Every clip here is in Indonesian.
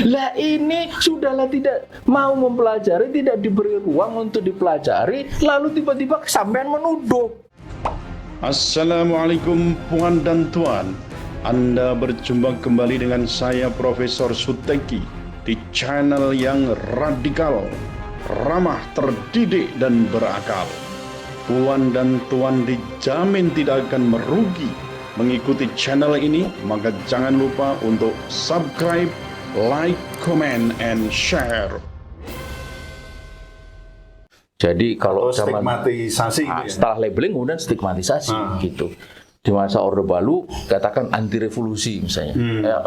Lah ini sudahlah tidak mau mempelajari, tidak diberi ruang untuk dipelajari, lalu tiba-tiba sampean menuduh. Assalamualaikum puan dan tuan. Anda berjumpa kembali dengan saya Profesor Suteki di channel yang radikal, ramah, terdidik, dan berakal. Puan dan tuan dijamin tidak akan merugi mengikuti channel ini, maka jangan lupa untuk subscribe, like, comment, and share. Jadi kalau zaman stigmatisasi gitu ya? Setelah labeling kemudian stigmatisasi gitu. Di masa Orde Baru katakan anti revolusi misalnya.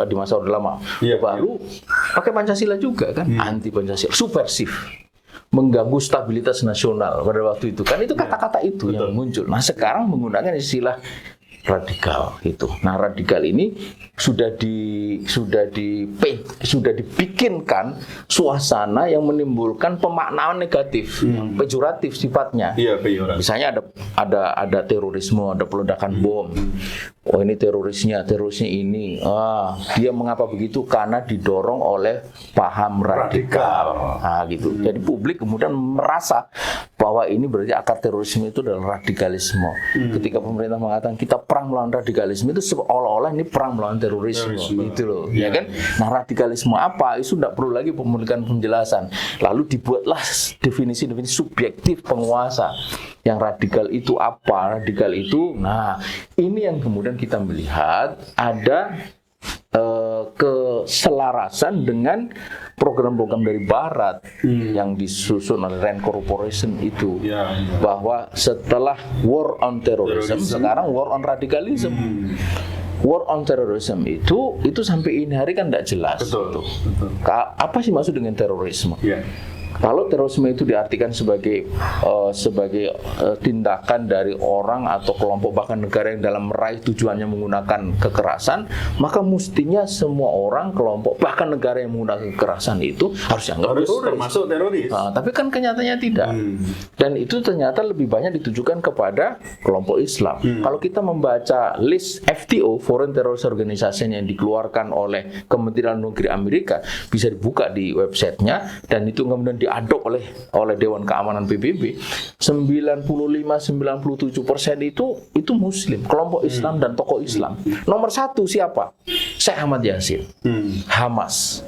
Di masa Orde Lama baru pakai Pancasila juga kan, anti Pancasila, subversif, mengganggu stabilitas nasional pada waktu itu kan, itu kata-kata itu yang muncul. Nah sekarang menggunakan istilah radikal gitu. Nah radikal ini sudah dibikinkan suasana yang menimbulkan pemaknaan negatif, pejoratif sifatnya. Iya, pejoratif. Misalnya ada terorisme, ada peledakan bom. Oh ini terorisnya ini. Dia mengapa begitu? Karena didorong oleh paham radikal. Nah gitu. Jadi publik kemudian merasa bahwa ini berarti akar terorisme itu adalah radikalisme. Ketika pemerintah mengatakan kita perang melawan radikalisme, itu seolah-olah ini perang melawan terorisme. Gitu loh, ya kan? Nah, radikalisme apa? Itu tidak perlu lagi memberikan penjelasan. Lalu dibuatlah definisi-definisi subjektif penguasa. Yang radikal itu apa? Radikal itu, nah, ini yang kemudian kita melihat ada keselarasan dengan program-program dari Barat yang disusun oleh Rand Corporation itu, bahwa setelah war on terrorism, sekarang war on radikalisme. War on terrorism itu sampai ini hari kan tidak jelas. Betul. Apa sih maksud dengan terorisme? Kalau terorisme itu diartikan sebagai tindakan dari orang atau kelompok bahkan negara yang dalam meraih tujuannya menggunakan kekerasan, maka mestinya semua orang, kelompok bahkan negara yang menggunakan kekerasan itu harus dianggap teroris. Termasuk teroris. Tapi kan kenyataannya tidak. Dan itu ternyata lebih banyak ditujukan kepada kelompok Islam. Kalau kita membaca list FTO, Foreign Terrorist Organization, yang dikeluarkan oleh Kementerian Luar Negeri Amerika, bisa dibuka di websitenya, dan itu kemudian diadop oleh Dewan Keamanan PBB, 95-97% itu Muslim, kelompok Islam dan tokoh Islam. Nomor satu siapa? Syekh Ahmad Yasin, Hamas.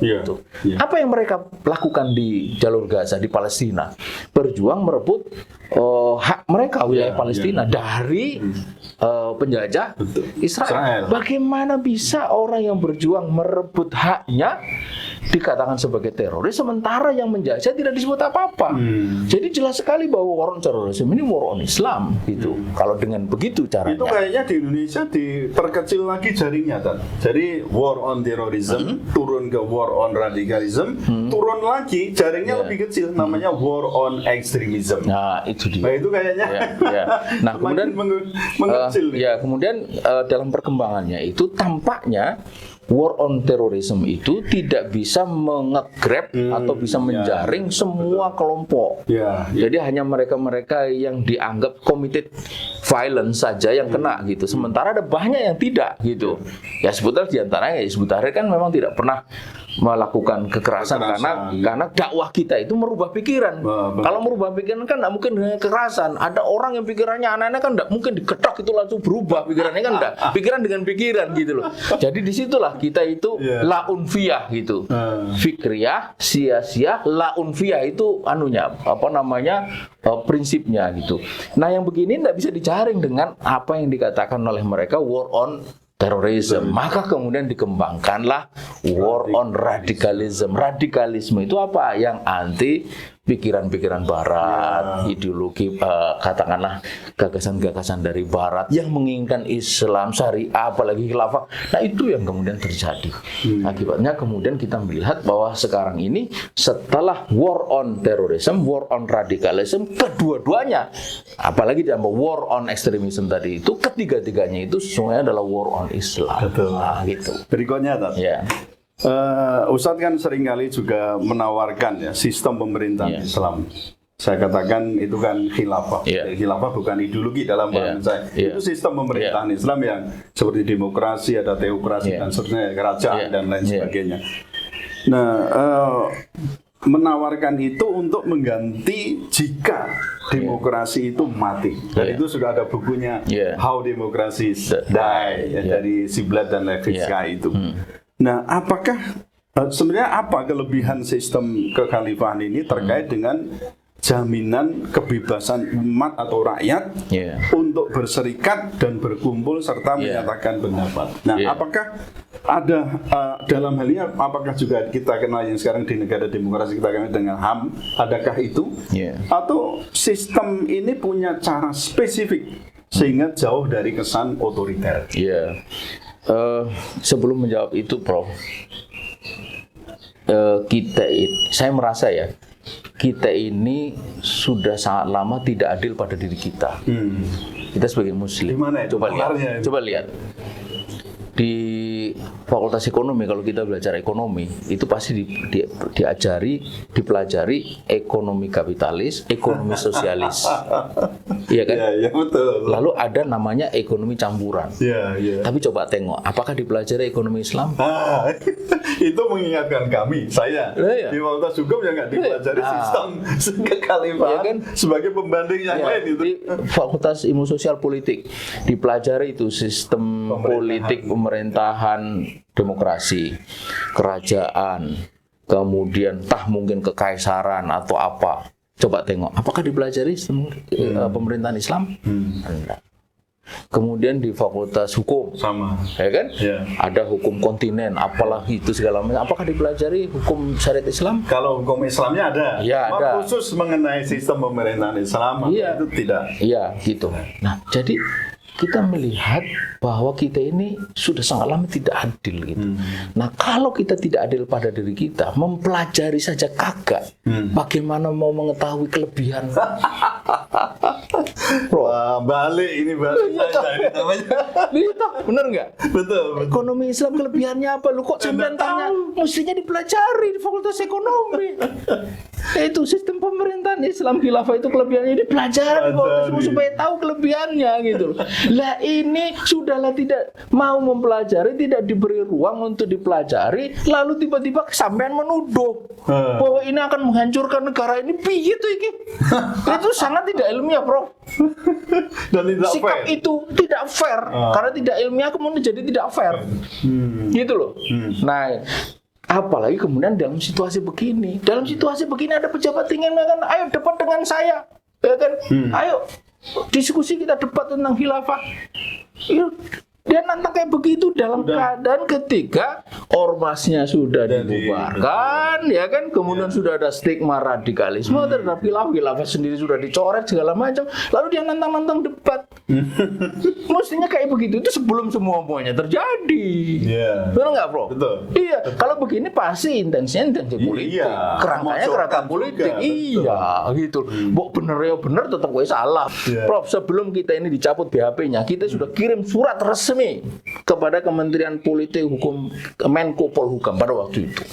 Apa yang mereka lakukan di jalur Gaza, di Palestina? Berjuang merebut hak mereka, wilayah Palestina dari penjajah Israel. Bagaimana bisa orang yang berjuang merebut haknya dikatakan sebagai teroris, sementara yang menjajah tidak disebut apa-apa? Jadi jelas sekali bahwa war on terrorism ini war on Islam gitu. Kalau dengan begitu caranya. Itu kayaknya di Indonesia diperkecil lagi jaringnya, kan? Jadi war on terrorism turun ke war on radikalism, turun lagi jaringnya lebih kecil, namanya war on extremism. Nah itu dia. Nah itu kayaknya. Nah kemudian mengecil. Kemudian dalam perkembangannya itu tampaknya war on terrorism itu tidak bisa mengegrab atau bisa menjaring semua kelompok. Jadi hanya mereka-mereka yang dianggap committed violence saja yang kena gitu. Sementara ada banyak yang tidak gitu. Ya sebetulnya diantaranya Hizbut Tahrir kan memang tidak pernah melakukan kekerasan. Karena dakwah kita itu merubah pikiran. Kalau merubah pikiran kan tidak mungkin dengan kekerasan. Ada orang yang pikirannya aneh-aneh kan tidak mungkin diketok itu langsung berubah pikirannya kan tidak. Pikiran dengan pikiran gitu loh. Jadi disitulah kita itu la unfiyah gitu. Fikriyah, sia-sia, la unfiyah itu prinsipnya gitu. Nah yang begini tidak bisa dijaring dengan apa yang dikatakan oleh mereka war on terorisme. Maka kemudian dikembangkanlah war on radikalisme. Radikalisme itu apa? Yang anti pikiran-pikiran Barat, ideologi, katakanlah gagasan-gagasan dari Barat yang menginginkan Islam, syariah, apalagi khilafah. Nah itu yang kemudian terjadi. Akibatnya kemudian kita melihat bahwa sekarang ini setelah war on terrorism, war on radikalisme, kedua-duanya, apalagi ditambah war on extremism tadi itu, ketiga-tiganya itu sesungguhnya adalah war on Islam. Nah, gitu. Berikutnya, Ustadz kan seringkali juga menawarkan sistem pemerintahan Islam. Saya katakan itu kan khilafah. Khilafah bukan ideologi dalam bahasa saya. Itu sistem pemerintahan Islam yang seperti demokrasi, ada teokrasi dan seterusnya, kerajaan dan lain sebagainya. Nah, menawarkan itu untuk mengganti jika demokrasi itu mati. Dan itu sudah ada bukunya How Democracy Die dari Ziblatt dan Levitsky itu. Nah, apakah sebenarnya apa kelebihan sistem kekhalifahan ini terkait dengan jaminan kebebasan umat atau rakyat untuk berserikat dan berkumpul serta menyatakan pendapat. Nah, apakah ada dalam hal ini, apakah juga kita kenal yang sekarang di negara demokrasi kita kenal dengan HAM, adakah itu? Atau sistem ini punya cara spesifik sehingga jauh dari kesan otoriter? Sebelum menjawab itu, Prof, saya merasa ya, kita ini sudah sangat lama tidak adil pada diri kita. Kita sebagai Muslim. Coba lihat. Di Fakultas Ekonomi, kalau kita belajar ekonomi, itu pasti dipelajari ekonomi kapitalis, ekonomi sosialis. Iya kan? Ya, betul. Lalu ada namanya ekonomi campuran. Tapi coba tengok, apakah dipelajari ekonomi Islam? Itu mengingatkan kami, saya di Fakultas Hukum yang nggak dipelajari sistem kekhalifahan sebagai pembanding yang lain itu. Di Fakultas Ilmu Sosial Politik dipelajari itu sistem politik pemerintahan, demokrasi, kerajaan, kemudian mungkin kekaisaran atau apa. Coba tengok, apakah dipelajari pemerintahan Islam? Enggak. Kemudian di Fakultas Hukum, sama, ya kan? Ada hukum kontinen, apalah itu segala macam. Apakah dipelajari hukum syariat Islam? Kalau hukum Islamnya ada, ada. Khusus mengenai sistem pemerintahan Islam itu tidak. Iya, gitu. Nah, jadi kita melihat bahwa kita ini sudah sangat lama tidak adil gitu. Nah, kalau kita tidak adil pada diri kita, mempelajari saja kagak, bagaimana mau mengetahui kelebihan? Wah, balik ini namanya. Bener nggak? Betul. Ekonomi Islam kelebihannya apa? Lu kok sampean tanya? Mestinya dipelajari di Fakultas Ekonomi. Itu sistem pemerintahan Islam khilafah itu kelebihannya dipelajari supaya tahu kelebihannya gitu. Lah ini sudahlah tidak mau mempelajari, tidak diberi ruang untuk dipelajari, lalu tiba-tiba sampean menuduh bahwa ini akan menghancurkan negara ini. Begitu iki. Itu sangat tidak ilmiah, Prof. Dan tidak sikap fair. Itu tidak fair karena tidak ilmiah kemudian jadi tidak fair. Gitu loh. Nah, apalagi kemudian dalam situasi begini. Dalam situasi begini ada pejabat tinggi yang mengatakan, ayo debat dengan saya. Ya kan? Ayo diskusi, kita debat tentang khilafah. Dia nantang kayak begitu dalam keadaan ketika ormasnya sudah dibubarkan, ya kan? Kemudian sudah ada stigma radikalisme terhadap khilafah sendiri sudah dicoret segala macam. Lalu dia nantang debat. Mestinya kayak begitu itu sebelum semuanya terjadi. Betul nggak, Bro? Betul. Iya. Kalau begini pasti intensinya intensi politik. Kerangkanya kerangka politik. Gitu. Bener tetap gue salah. Prof, sebelum kita ini dicabut BHP-nya, kita sudah kirim surat resmi kepada Kementerian Politik Hukum Menko Polhukam pada waktu itu.